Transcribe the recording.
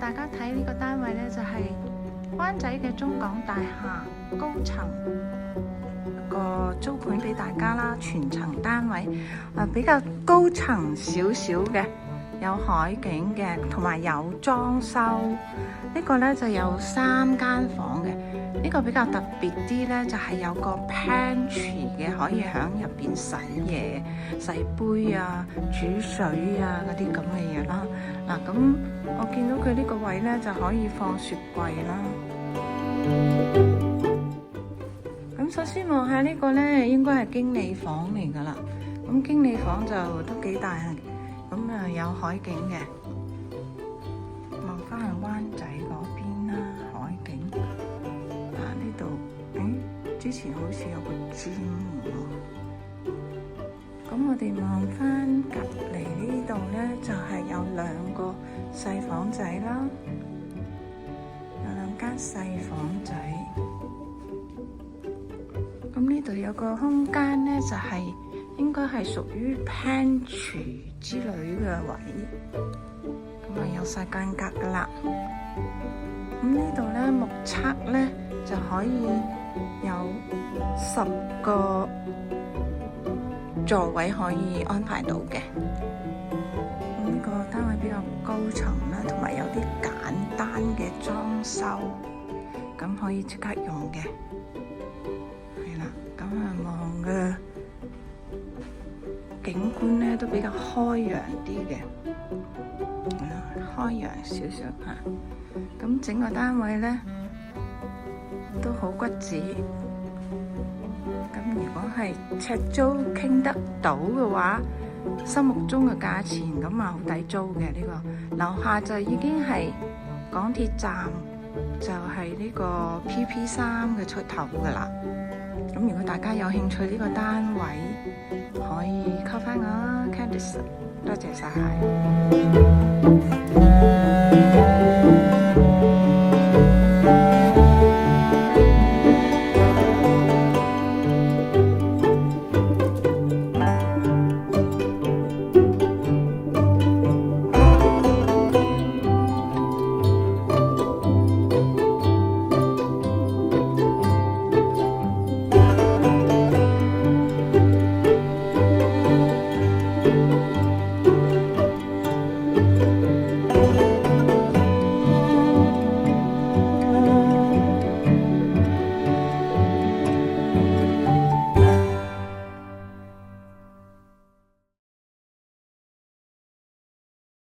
大家睇呢個單位呢，就係灣仔嘅中港大廈高層個租盤俾大家啦，全層單位，比較高層少少嘅，有海景嘅，同埋有裝修。呢個呢就有3間房嘅。呢個比較特別啲呢，就係有個 pantry 嘅，可以喺入邊洗嘢、洗杯啊、煮水啊嗰啲咁嘅嘢啦。嗱，咁我見到佢呢個位呢，就可以放雪櫃啦。咁首先望下呢個呢，應該係經理房嚟噶啦。咁經理房就都幾大，咁有海景嘅。望翻去灣仔嗰邊啦，海景。呢度，之前好似有個磚喎。咁我哋望翻隔離呢度呢，就係有2個細房仔啦，有2間細房仔。咁呢度有個空間呢，就係應該係屬於 pantry 之類嘅位，咁有晒間隔噶啦。咁呢度呢，目測呢就可以有10個座位可以安排到嘅。呢個單位比較高層啦，同埋有啲簡單嘅裝修，咁可以即刻用嘅。係啦，咁望嘅景觀呢都比較開揚啲嘅，開揚少少嚇。咁整個單位呢都好骨子。咁如果係尺租傾得到嘅話，心目中嘅價錢咁好抵租嘅呢個。樓下就已經係港鐵站，就係呢個 PP3嘅出頭噶啦。咁如果大家有興趣呢個單位，可以 call 翻我 Candice，多謝晒。